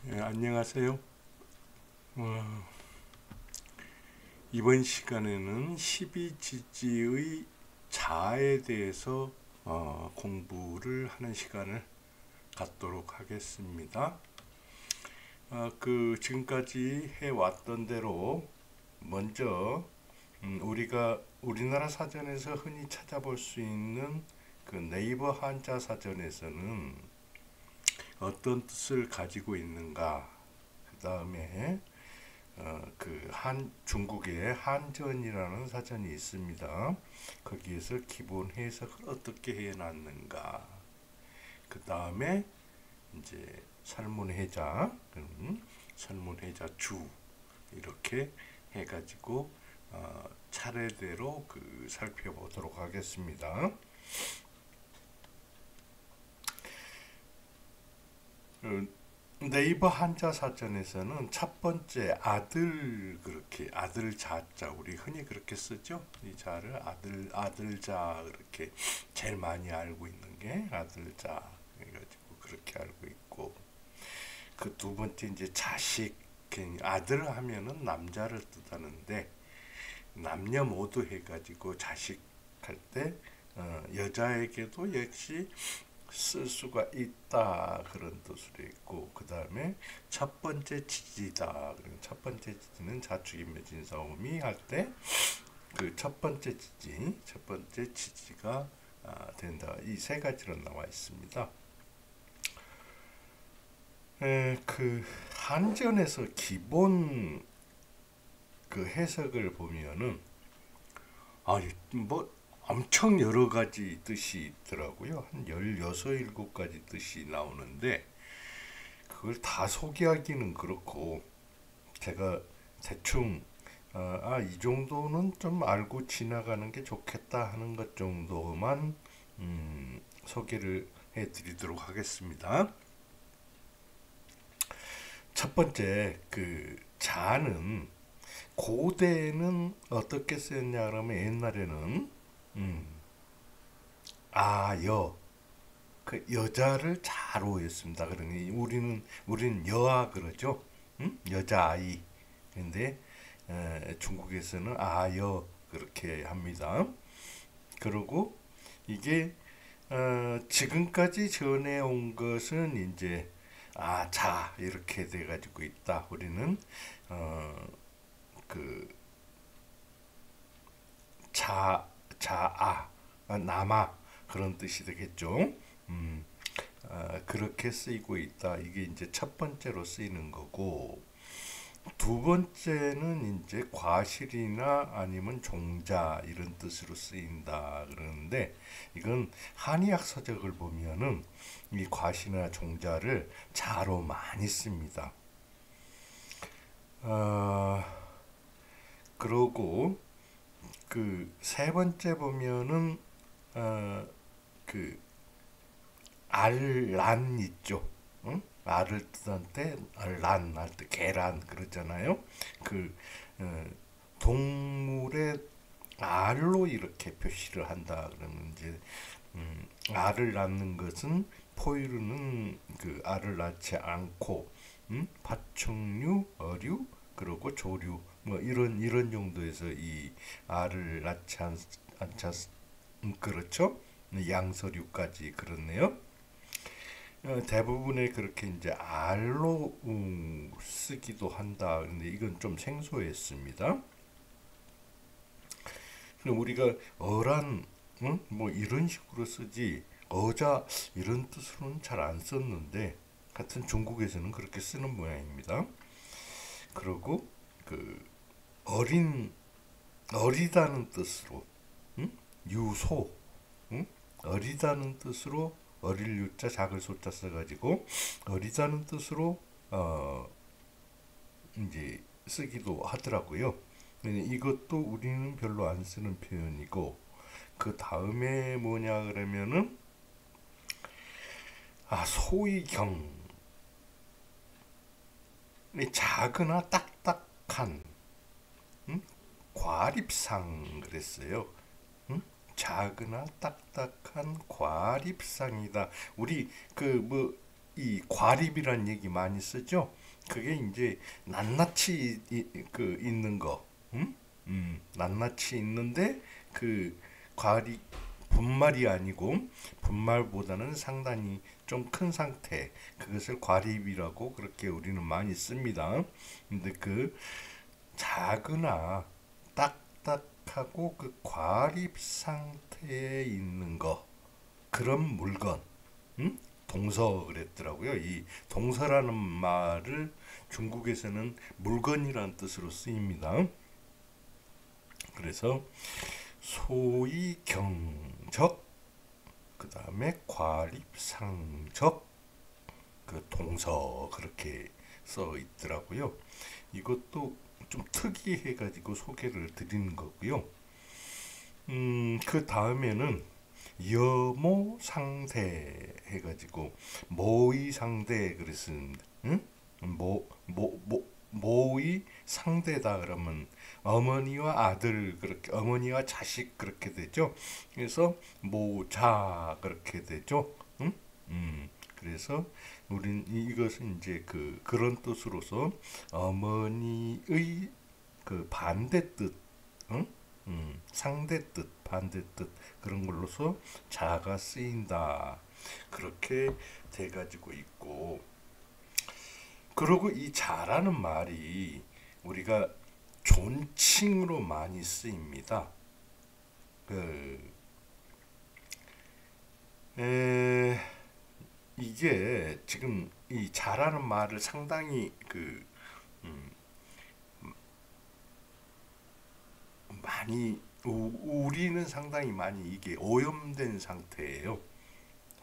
안녕하세요. 어, 이번 시간에는 12지지의 자에 대해서 공부를 하는 시간을 갖도록 하겠습니다. 지금까지 해왔던 대로 먼저 우리나라 사전에서 흔히 찾아볼 수 있는 그 네이버 한자 사전에서는 어떤 뜻을 가지고 있는가, 그 다음에 중국의 한전이라는 사전이 있습니다. 거기에서 기본 해석을 어떻게 해놨는가. 그 다음에 이제 설문해자, 설문해자 주 이렇게 해가지고 차례대로 살펴보도록 하겠습니다. 네이버 한자 사전에서는 첫 번째 아들, 그렇게 아들 자자, 우리 흔히 그렇게 쓰죠. 이 자를 아들자, 그렇게 제일 많이 알고 있는 게 아들자 해가지고 그렇게 알고 있고, 그 두 번째 이제 자식, 아들 하면은 남자를 뜻하는데 남녀 모두 해가지고 자식 할 때 여자에게도 역시 쓸 수가 있다, 그런 뜻으로 있고, 그 다음에 첫 번째 지지다. 첫 번째 지지는 자축인묘진사오미 할 때 그 첫 번째 지지가 된다. 이 세 가지로 나와 있습니다. 한전에서 기본 그 해석을 보면은 뭐 엄청 여러 가지 뜻이 있더라고요. 한 16, 7가지 뜻이 나오는데 그걸 다 소개하기는 그렇고, 제가 대충 이 정도는 좀 알고 지나가는 게 좋겠다 하는 것 정도만 소개를 해드리도록 하겠습니다. 첫 번째, 자는 고대에는 어떻게 쓰였냐 그러면, 옛날에는 여, 그 여자를 자로 했습니다. 그러니 우리는 여아 그러죠. 여자아이. 근데 중국에서는 아여 그렇게 합니다. 그리고 이게 지금까지 전해온 것은 이제 자 이렇게 돼가지고 있다. 우리는 그 자아, 남아, 그런 뜻이 되겠죠. 그렇게 쓰이고 있다. 이게 이제 첫 번째로 쓰이는 거고, 두 번째는 이제 과실이나 아니면 종자 이런 뜻으로 쓰인다 그러는데, 이건 한의학 서적을 보면은 이 과실이나 종자를 자로 많이 씁니다. 그러고 그 세 번째 보면은 그 알란 있죠. 응? 알을 뜻할 때 란 할 때 계란 그러잖아요. 그 동물의 알로 이렇게 표시를 한다 그러면, 이제 알을 낳는 것은 포유류는 그 알을 낳지 않고, 파충류, 어류, 그리고 조류, 뭐 이런 정도에서 이 알을 낳지 않지 그렇죠? 양서류까지 그렇네요. 대부분의 그렇게 이제 알로 쓰기도 한다. 근데 이건 좀 생소했습니다. 그럼 우리가 어란, 뭐 이런 식으로 쓰지 어자 이런 뜻으로는 잘 안 썼는데, 같은 중국에서는 그렇게 쓰는 모양입니다. 그리고 그 어리다는 뜻으로, 유소, 어리다는 뜻으로 어릴 유자 작을 소자 써가지고 어리다는 뜻으로 이제 쓰기도 하더라고요. 이것도 우리는 별로 안 쓰는 표현이고, 그 다음에 뭐냐 그러면은 소위경, 작으나 딱딱한, 과립상 그랬어요. 작으나 딱딱한 과립상이다. 우리 뭐 이 과립이란 얘기 많이 쓰죠. 그게 이제 낱낱이 있는 거, 낱낱이 있는데 그 과립 분말이 아니고 분말보다는 상당히 좀 큰 상태, 그것을 과립이라고 그렇게 우리는 많이 씁니다. 근데 그 작으나 딱딱하고 그 과립 상태에 있는 거, 그런 물건, 동서 그랬더라고요. 이 동서라는 말을 중국에서는 물건이라는 뜻으로 쓰입니다. 그래서 소위 경적, 그 다음에 과립상적, 그 동서 그렇게 써 있더라고요. 이것도 좀 특이해가지고 소개를 드리는 거고요. 그 다음에는 여모상대 해가지고 모의 상대 그랬습니다. 응? 모의 상대다 그러면 어머니와 아들 그렇게, 어머니와 자식 그렇게 되죠. 그래서 모자 그렇게 되죠. 응? 그래서 우린 이것은 이제 그런 뜻으로서 어머니의 그 반대 뜻, 응? 상대 뜻, 반대 뜻, 그런 걸로서 자가 쓰인다. 그렇게 돼가지고 있고, 그리고 이 자라는 말이 우리가 존칭으로 많이 쓰입니다. 이게 지금 이 자라는 말을 상당히 많이 우리는 상당히 많이 이게 오염된 상태예요.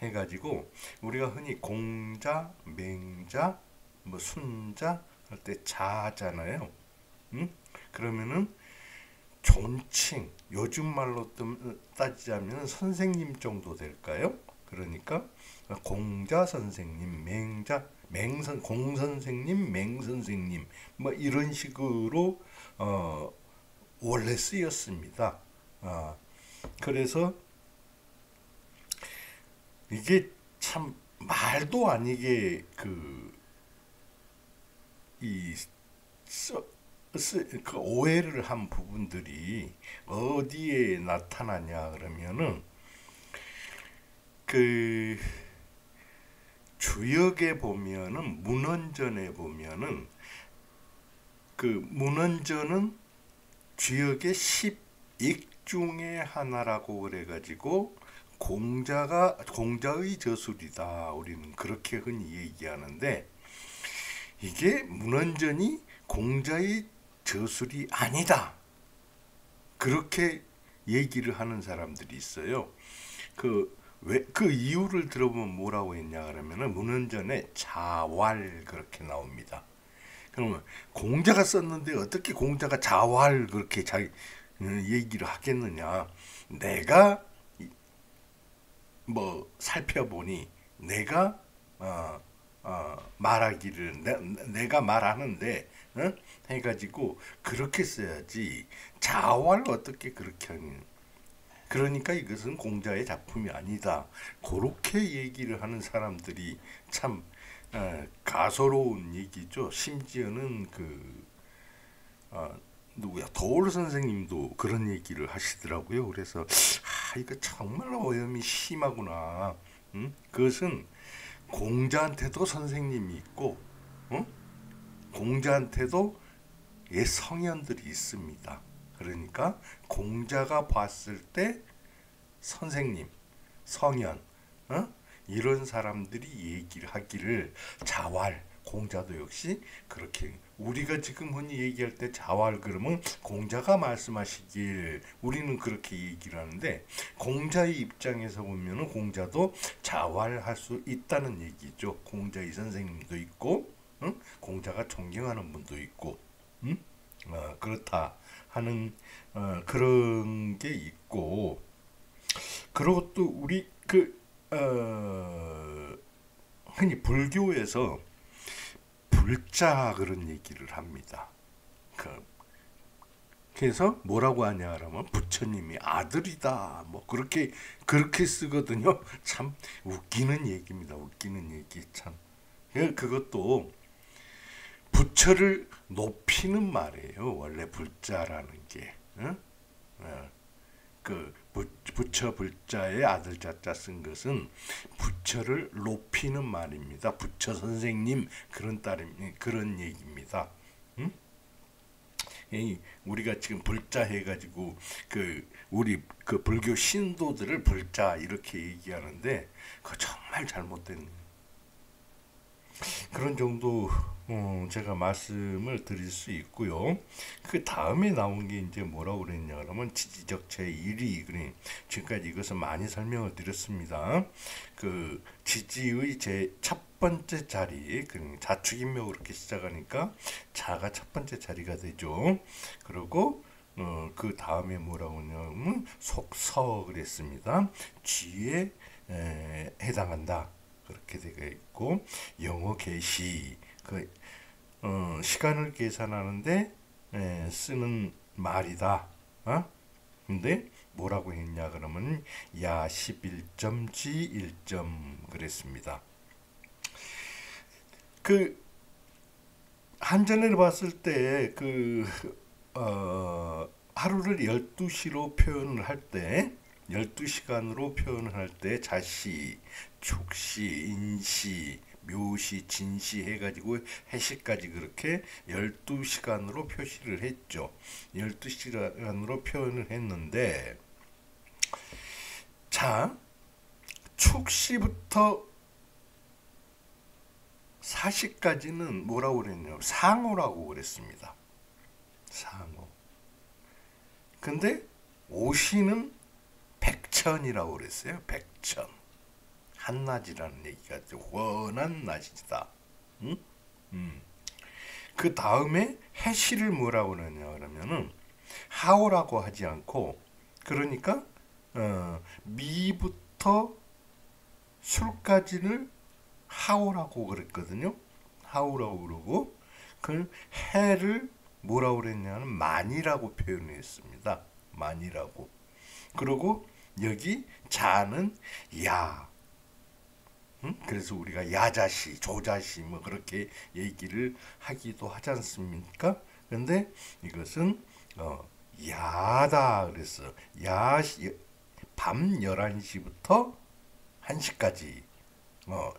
해가지고 우리가 흔히 공자, 맹자, 뭐 순자 할 때 자잖아요. 그러면은 존칭, 요즘 말로 따지자면 선생님 정도 될까요? 그러니까 공자 선생님, 공 선생님, 맹 선생님, 뭐 이런 식으로 원래 쓰였습니다. 그래서 이게 참 말도 아니게 그 오해를 한 부분들이 어디에 나타나냐 그러면은 그 주역에 보면은 문헌전에 보면은 그 문헌전은 주역의 10익 중에 하나라고 그래가지고 공자의 저술이다. 우리는 그렇게 흔히 얘기하는데 이게 문헌전이 공자의 저술이 아니다. 그렇게 얘기를 하는 사람들이 있어요. 그 이유를 들어보면 뭐라고 했냐 그러면은 문헌전에 자왈 그렇게 나옵니다. 그러면 공자가 썼는데 어떻게 공자가 자왈 그렇게 자기 얘기를 하겠느냐. 내가 뭐 살펴보니 내가 말하기를 내가 말하는데 해가지고 그렇게 써야지 자활 어떻게 그렇게 하니. 그러니까 이것은 공자의 작품이 아니다. 그렇게 얘기를 하는 사람들이 참 가소로운 얘기죠. 심지어는 누구야 도올 선생님도 그런 얘기를 하시더라고요. 그래서 이거 정말 오염이 심하구나. 그것은 공자한테도 선생님이 있고, 공자한테도 옛 성현들이 있습니다. 그러니까 공자가 봤을 때 선생님, 성현, 이런 사람들이 얘기를 하기를 자활, 공자도 역시 그렇게 우리가 지금 흔히 얘기할 때 자활 그러면 공자가 말씀하시길 우리는 그렇게 얘기를 하는데 공자의 입장에서 보면은 공자도 자활할 수 있다는 얘기죠. 공자의 선생님도 있고 공자가 존경하는 분도 있고 그렇다 하는 그런 게 있고 그리고 또 우리 흔히 불교에서 불자 그런 얘기를 합니다. 그래서 뭐라고 하냐 하면 부처님이 아들이다 뭐 그렇게 쓰거든요. 참 웃기는 얘기입니다. 웃기는 얘기 참. 그것도 부처를 높이는 말이에요. 원래 불자라는 게. 응? 그 부처 불자에 아들 자자 쓴 것은 부처를 높이는 말입니다. 부처 선생님 그런 얘기입니다. 응? 우리가 지금 불자 해가지고 우리 불교 신도들을 불자 이렇게 얘기하는데 그거 정말 잘못된 그런 정도 제가 말씀을 드릴 수 있고요. 그 다음에 나온 게 이제 뭐라고 그랬냐 그러면 지지적 제1위 그래. 지금까지 이것을 많이 설명을 드렸습니다. 그 지지의 제 첫 번째 자리 자축인묘 그렇게 시작하니까 자가 첫 번째 자리가 되죠. 그리고 그 다음에 뭐라고 하냐면 속서 그랬습니다. 쥐에 해당한다. 그렇게 되어 있고 영어 계시 시간을 계산하는데 쓰는 말이다. 근데 뭐라고 했냐 그러면 야 11점 지 1점 그랬습니다. 한전을 봤을 때 하루를 12시로 표현을 할 때 12시간으로 표현을 할 때 자시, 축시, 인시, 묘시, 진시 해가지고 해시까지 그렇게 12시간으로 표시를 했죠. 12시간으로 표현을 했는데 자, 축시부터 사시까지는 뭐라고 그랬냐면 상호라고 그랬습니다. 상호. 근데 오시는 백천이라고 그랬어요. 백천. 한낮이라는 얘기가 훤한 낮이다. 응? 그 다음에 해시를 뭐라고 그러냐 그러면은 하오라고 하지 않고 그러니까 미부터 술까지를 하오라고 그랬거든요. 하오라고 그러고 그 해를 뭐라고 그랬냐면 만이라고 표현했습니다. 만이라고. 그리고 여기 자는 야. 그래서 우리가 야자시, 조자시 뭐 그렇게 얘기를 하기도 하지 않습니까? 근데 이것은 야다 그랬어. 밤 11시부터 1시까지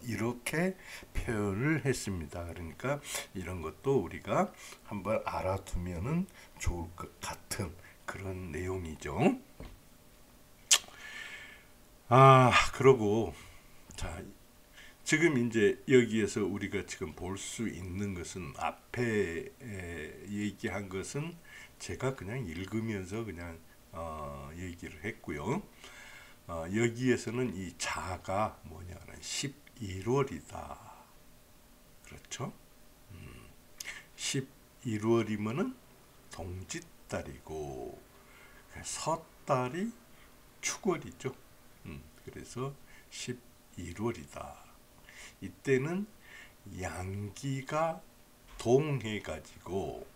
이렇게 표현을 했습니다. 그러니까 이런 것도 우리가 한번 알아두면은 좋을 것 같은 그런 내용이죠. 그러고 자 지금 이제 여기에서 우리가 지금 볼 수 있는 것은 앞에 얘기한 것은 제가 그냥 읽으면서 그냥 얘기를 했고요. 여기에서는 이 자가 뭐냐면 11월이다. 그렇죠? 11월이면은 동짓달이고 섣달이 축월이죠. 그래서 11월이다. 이때는 양기가 동해가지고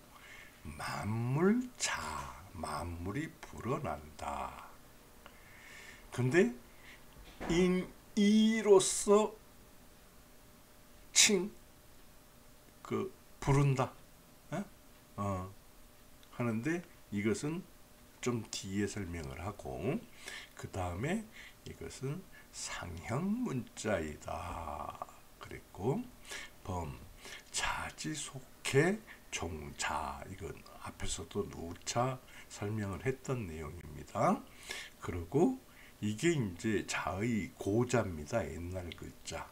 만물이 불어난다. 근데 이로써 부른다. 하는데 이것은 좀 뒤에 설명을 하고 그 다음에 이것은 상형 문자이다. 그랬고 자지속해 종자 이건 앞에서도 누차 설명을 했던 내용입니다. 그리고 이게 이제 자의 고자입니다. 옛날 글자.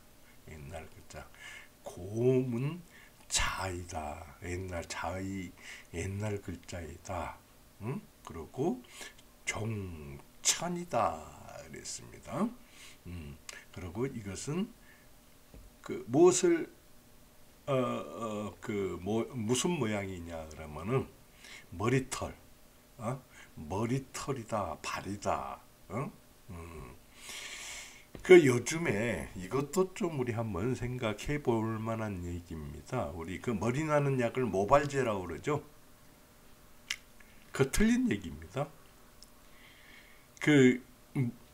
고문 자이다. 자의 옛날 글자이다. 그리고 종천이다. 그랬습니다. 그리고 이것은 무엇을 무슨 모양이냐 그러면은 머리털, 머리털이다, 발이다. 요즘에 이것도 좀 우리 한번 생각해 볼 만한 얘기입니다. 우리 머리 나는 약을 모발제라고 그러죠. 틀린 얘기입니다.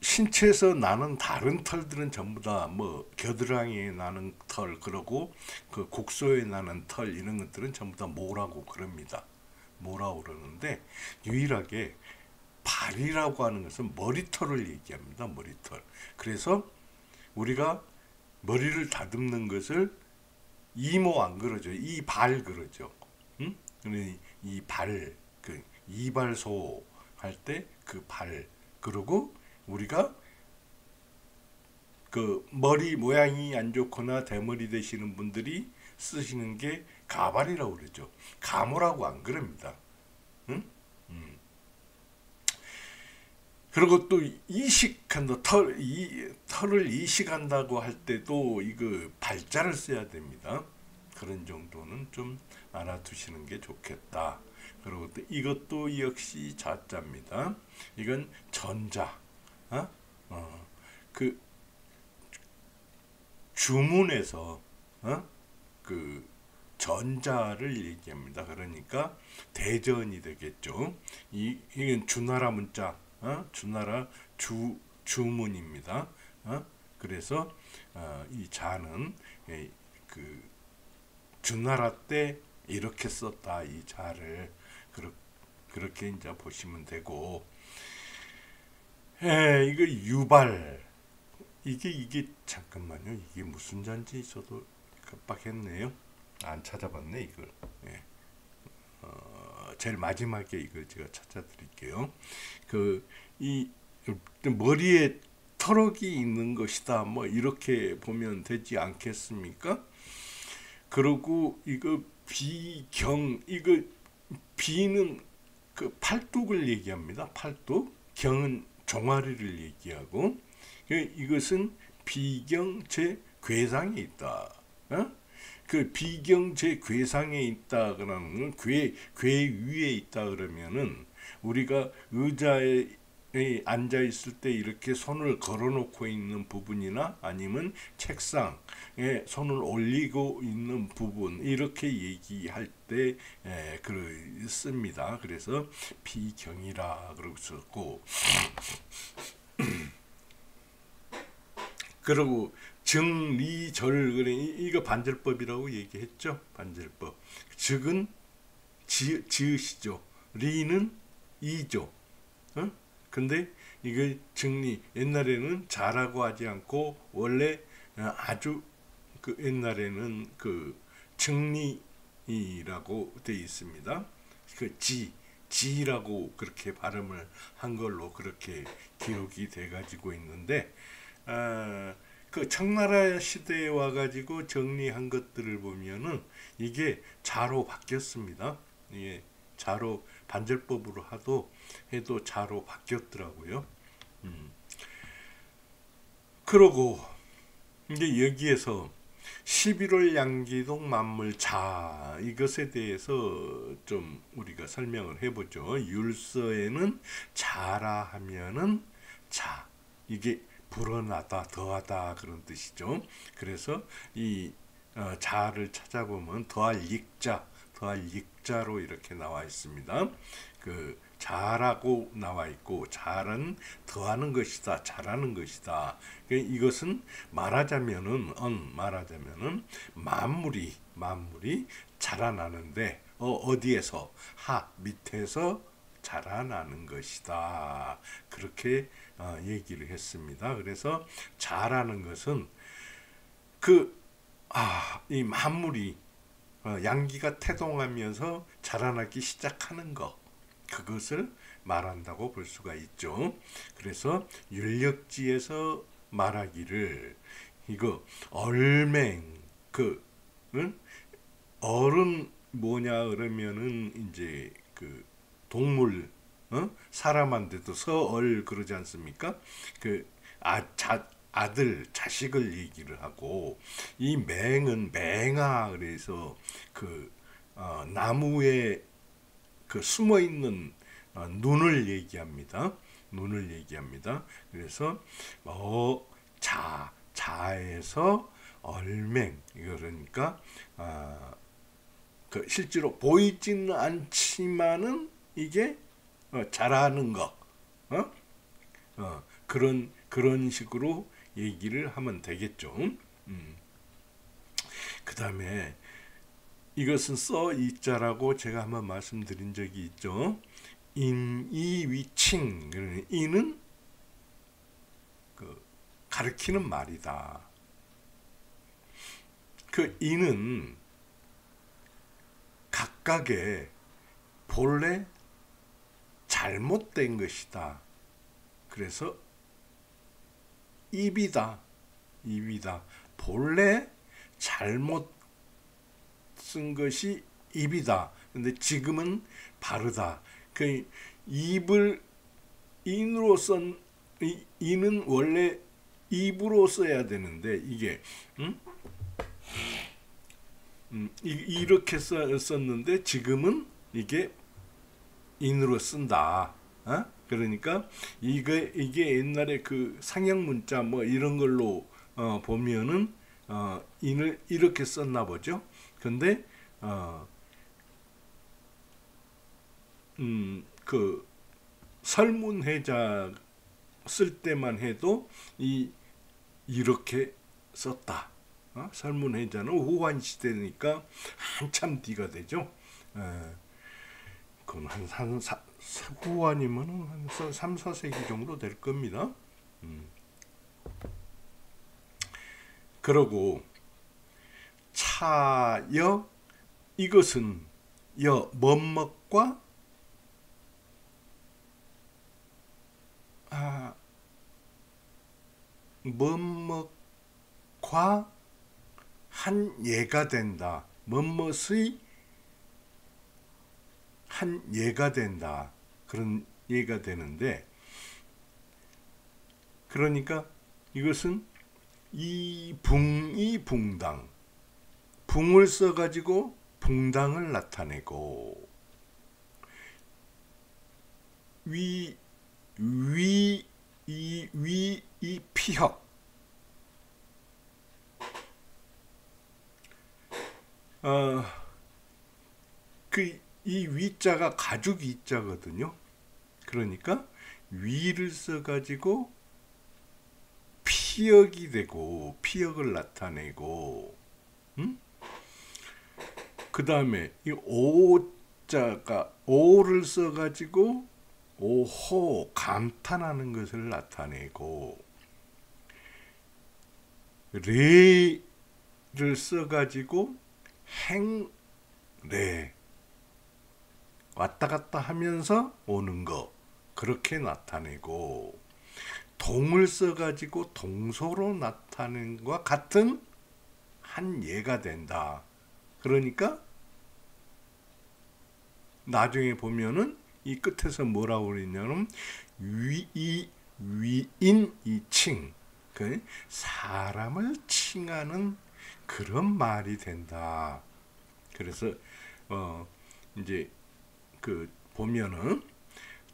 신체에서 나는 다른 털들은 전부 다 뭐 겨드랑이에 나는 털, 그러고 그 국소에 나는 털, 이런 것들은 전부 다 모라고 그럽니다. 모라고 그러는데 유일하게 발이라고 하는 것은 머리털을 얘기합니다. 머리털. 그래서 우리가 머리를 다듬는 것을 이모 안 그러죠. 이발 그러죠. 응? 이 발, 그 이발소 할 때 그 발. 그리고 우리가 그 머리 모양이 안 좋거나 대머리 되시는 분들이 쓰시는 게 가발이라고 그러죠. 가모라고 안 그럽니다. 응? 그리고 또 이식한다, 털을 이식한다고 할 때도 이거 발자를 써야 됩니다. 그런 정도는 좀 알아두시는 게 좋겠다. 그리고 또 이것도 역시 자자입니다. 이건 전자. 어? 그 주문에서 그 전자를 얘기합니다. 그러니까 대전이 되겠죠. 이건 주나라 문자, 주나라 주문입니다. 그래서 이 자는 그 주나라 때 이렇게 썼다, 이 자를. 그렇게 이제 보시면 되고, 이거 유발, 이게 잠깐만요. 이게 무슨 잔지 저도 깜빡했네요. 안 찾아봤네 이걸. 예. 제일 마지막에 이걸 제가 찾아드릴게요. 이 머리에 털럭이 있는 것이다, 뭐 이렇게 보면 되지 않겠습니까? 그리고 이거 비경, 이거 비는 그 팔뚝을 얘기합니다. 팔뚝. 경은 종아리를 얘기하고, 이것은 비경 제 괴상에 있다. 그 비경 제 괴상에 있다 그러는 궤 위에 있다 그러면은 우리가 의자에 앉아 있을 때 이렇게 손을 걸어 놓고 있는 부분이나 아니면 책상에 손을 올리고 있는 부분, 이렇게 얘기할 때 씁니다. 그래서 비경이라 그러고 썼고, 그리고 정리절, 이거 반절법이라고 얘기했죠. 반절법. 즉은 지으시죠. 리는 이죠. 근데 이게 정리, 옛날에는 자라고 하지 않고 원래 아주 그 옛날에는 그 정리라고 되어 있습니다. 그 지라고 그렇게 발음을 한 걸로 그렇게 기록이 돼 가지고 있는데, 그 청나라 시대에 와가지고 정리한 것들을 보면은 이게 자로 바뀌었습니다. 이게 자로, 반절법으로 해도 자로 바뀌었더라고요. 그러고 이제 여기에서 11월 양기동 만물자, 이것에 대해서 좀 우리가 설명을 해보죠. 율서에는 자라 하면은 자, 이게 불어나다, 더하다, 그런 뜻이죠. 그래서 이 자를 찾아보면 더할 익자로 이렇게 나와 있습니다. 그 자라고 나와 있고, 자는 더하는 것이다, 잘하는 것이다. 이것은 말하자면은 만물이 자라나는데 어디에서? 밑에서 자라나는 것이다. 그렇게 얘기를 했습니다. 그래서 자라는 것은 이 만물이 양기가 태동하면서 자라나기 시작하는 것, 그것을 말한다고 볼 수가 있죠. 그래서 율력지에서 말하기를, 이거 얼맹, 얼은 뭐냐 그러면은 이제 그 동물, 사람한테도 서얼 그러지 않습니까? 아들, 자식을 얘기를 하고, 이 맹은 맹아, 그래서 나무에 숨어 있는 눈을 얘기합니다. 그래서 자에서 얼맹, 그러니까 실제로 보이지는 않지만은 이게 자라는 것, 그런 식으로 얘기를 하면 되겠죠. 그 다음에 이것은 써 이자라고 제가 한번 말씀드린 적이 있죠. 인이위칭, 인은 그 가르치는 말이다. 그 인은 각각의 본래 잘못된 것이다. 그래서 입이다. 본래 잘못 쓴 것이 입이다. 근데 지금은 바르다. 그 입을 인으로 쓴 인은 원래 입으로 써야 되는데 이게 이렇게 썼는데 지금은 이게 인으로 쓴다. 그러니까 이게 옛날에 그 상형 문자 뭐 이런 걸로 보면은 인을 이렇게 썼나 보죠. 근데 그 설문회자 쓸 때만 해도 이렇게 썼다. 설문회자는 후한 시대니까 한참 뒤가 되죠. 그건 후한이면 한 3, 4세기 정도 될 겁니다. 그러고 차여 이것은 멋먹과 멋먹과 한 예가 된다. 멋멋의 한 예가 된다. 그런 예가 되는데, 그러니까 이것은 이붕이 붕당, 붕을 써가지고 붕당을 나타내고, 이 피혁, 이 위자가 가죽 위자거든요. 그러니까 위를 써가지고 피역이 되고 피역을 나타내고, 그 다음에 이 오자가 오를 써가지고 오호 감탄하는 것을 나타내고, 레를 써가지고 행레 왔다 갔다 하면서 오는 거 그렇게 나타내고, 동을 써가지고 동소로 나타내는 것과 같은 한 예가 된다. 그러니까 나중에 보면은 이 끝에서 뭐라고 그랬냐면 위인이칭, 그 사람을 칭하는 그런 말이 된다. 그래서 이제 그 보면은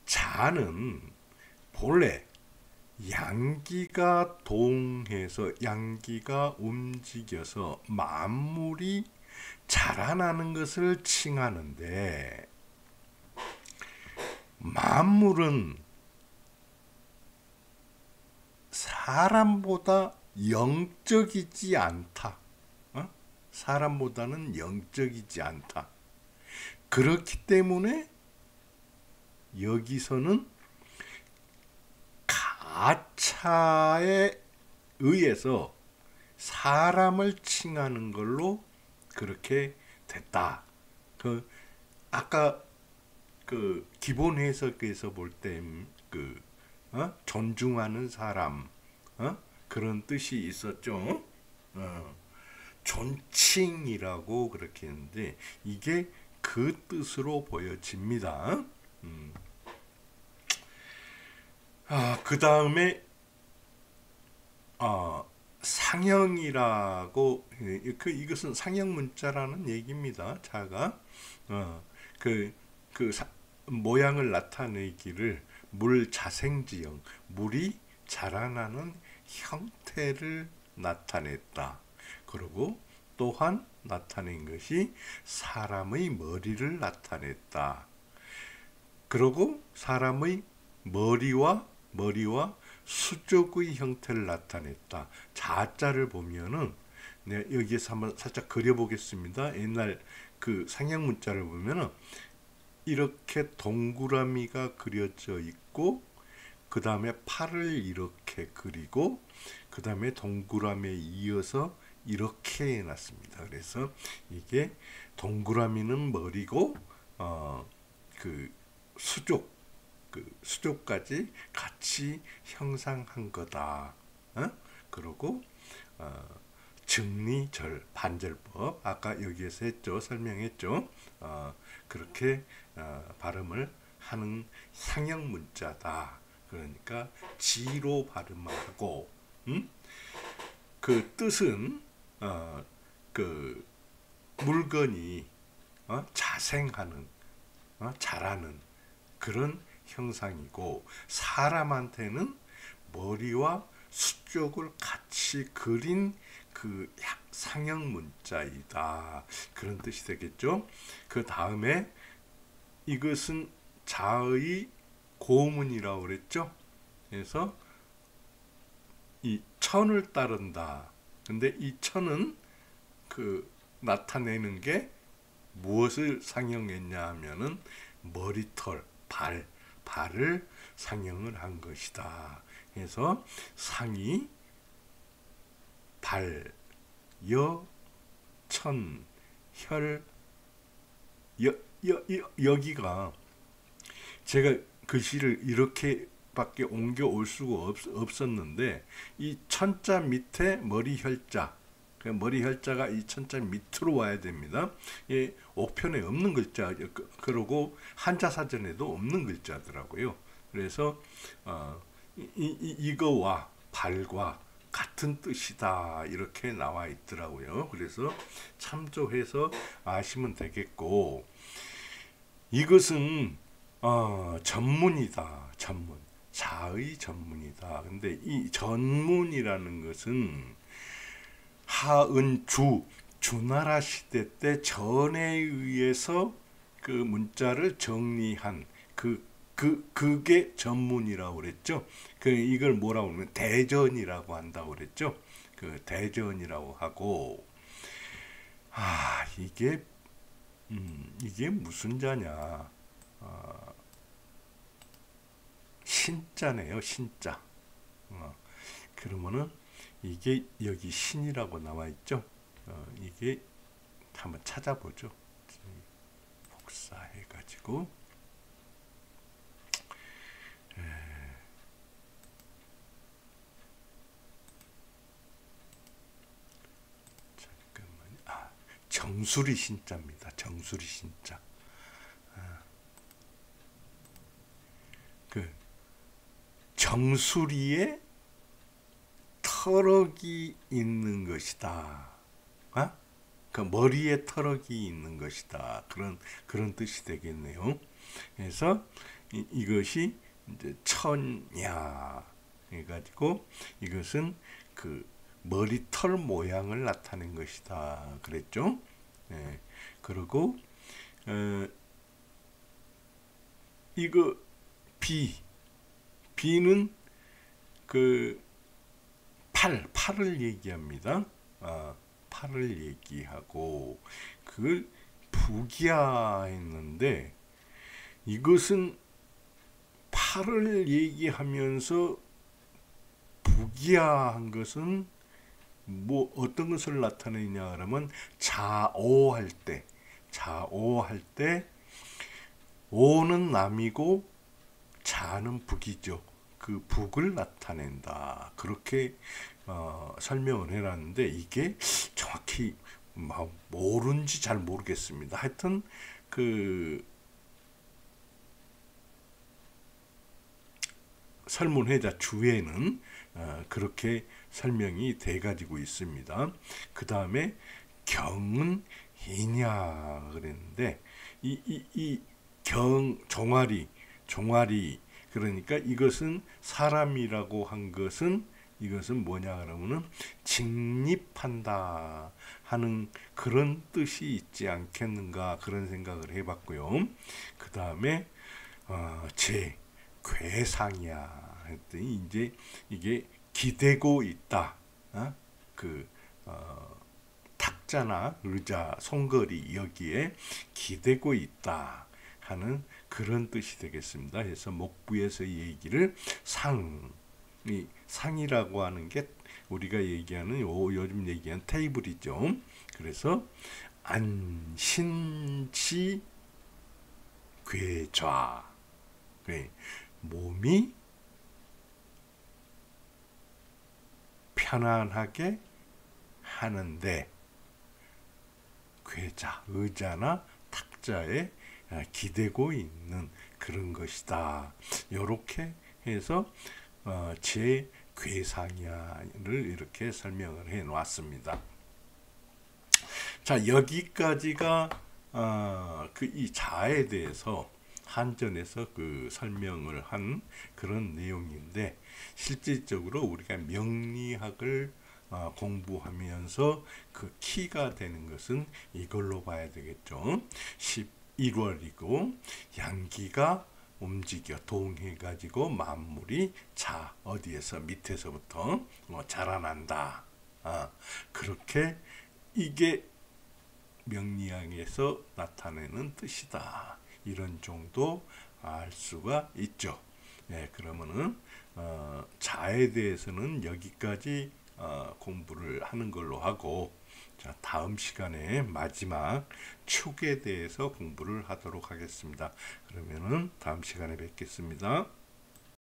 자는 본래 양기가 동해서 양기가 움직여서 만물이 자라나는 것을 칭하는데, 만물은 사람보다 영적이지 않다. 사람보다는 영적이지 않다. 그렇기 때문에 여기서는 가차에 의해서 사람을 칭하는 걸로 그렇게 됐다. 그 아까 그 기본 해석에서 볼 때 존중하는 사람, 그런 뜻이 있었죠. 존칭이라고 그렇게 했는데 이게 그 뜻으로 보여집니다. 그 다음에 상형이라고, 이것은 상형 문자라는 얘기입니다. 자가 모양을 나타내기를 물 자생지형, 물이 자라나는 형태를 나타냈다. 그리고 또한 나타낸 것이 사람의 머리를 나타냈다. 그리고 사람의 머리와 수족의 형태를 나타냈다. 자자를 보면은 네, 여기에서 한번 살짝 그려보겠습니다. 옛날 그 상형 문자를 보면은 이렇게 동그라미가 그려져 있고 그 다음에 팔을 이렇게 그리고 그 다음에 동그라미에 이어서 이렇게 해놨습니다. 그래서 이게 동그라미는 머리고 그 수족 그 수족까지 같이 형상한 거다. 그리고 증리절 반절법 아까 여기에서 했죠. 설명했죠. 그렇게 발음을 하는 상형 문자다. 그러니까 지로 발음하고 그 뜻은 그 물건이 자생하는 자라는 그런 형상이고 사람한테는 머리와 수족을 같이 그린 그 상형 문자이다. 그런 뜻이 되겠죠. 그 다음에 이것은 자의 고문이라고 그랬죠. 그래서 이 천을 따른다. 근데 이 천은 그 나타내는 게 무엇을 상형했냐 하면은 머리털, 발을 상형을 한 것이다. 그래서 상이 발, 천, 혈, 여기가 제가 글씨를 이렇게밖에 옮겨 올 수가 없었는데 이 천자 밑에 머리 혈자 머리 혈자가 이 천자 밑으로 와야 됩니다. 예, 옥편에 없는 글자 그러고 한자 사전에도 없는 글자더라고요. 그래서 이거와 발과 같은 뜻이다 이렇게 나와 있더라고요. 그래서 참조해서 아시면 되겠고 이것은 전문이다. 전문 자의 전문이다. 근데 이 전문이라는 것은 하은주 주나라 시대 때 전에 의해서 그 문자를 정리한 그게 전문이라고 그랬죠. 이걸 뭐라고 하면 대전이라고 한다고 그랬죠. 그 대전이라고 하고 이게 무슨 자냐? 신자네요. 신자. 그러면은 이게 여기 신이라고 나와 있죠. 이게 한번 찾아보죠. 복사해 가지고 잠깐만. 정수리 신자입니다. 정수리 신자. 그 정수리에 터럭이 있는 것이다. 그 머리에 터럭이 있는 것이다. 그런 뜻이 되겠네요. 그래서 이것이 이제 천야 해가지고 이것은 그 머리털 모양을 나타낸 것이다. 그랬죠. 네. 그리고 이거 비는 그 팔을 얘기합니다. 팔을 얘기하고 그걸 부기야 했는데 이것은 팔을 얘기하면서 부기야한 것은 뭐 어떤 것을 나타내냐 그러면 자오할 때 오는 남이고 자는 북이죠. 그 북을 나타낸다. 그렇게 설명을 해놨는데 이게 정확히 모른지 잘 모르겠습니다. 하여튼 그 설문회자 주에는 그렇게 설명이 돼 가지고 있습니다. 그 다음에 경은 이냐 그랬는데 이 경 종아리 그러니까 이것은 사람이라고 한 것은 이것은 뭐냐 그러면은 직립한다 하는 그런 뜻이 있지 않겠는가 그런 생각을 해봤고요. 그 다음에 제 괴상이야 했더니 이제 이게 기대고 있다. 그 탁자나 의자, 손거리 여기에 기대고 있다 하는 그런 뜻이 되겠습니다. 그래서 목부에서 얘기를 상이라고 하는 게 우리가 얘기하는 요즘 얘기하는 테이블이죠. 그래서 안신치 괴좌, 몸이 편안하게 하는데 괴자, 의자나 탁자에 기대고 있는 그런 것이다. 이렇게 해서 제 괴상야를 이렇게 설명을 해 놓았습니다. 자, 여기까지가 이 자에 대해서 한전에서 그 설명을 한 그런 내용인데, 실질적으로 우리가 명리학을 공부하면서 그 키가 되는 것은 이걸로 봐야 되겠죠. 11월이고 양기가 움직여 동해 가지고 만물이 어디에서 밑에서부터 자라난다. 그렇게 이게 명리학에서 나타내는 뜻이다. 이런 정도 알 수가 있죠. 그러면은 자에 대해서는 여기까지 공부를 하는 걸로 하고, 자, 다음 시간에 마지막 축에 대해서 공부를 하도록 하겠습니다. 그러면은 다음 시간에 뵙겠습니다.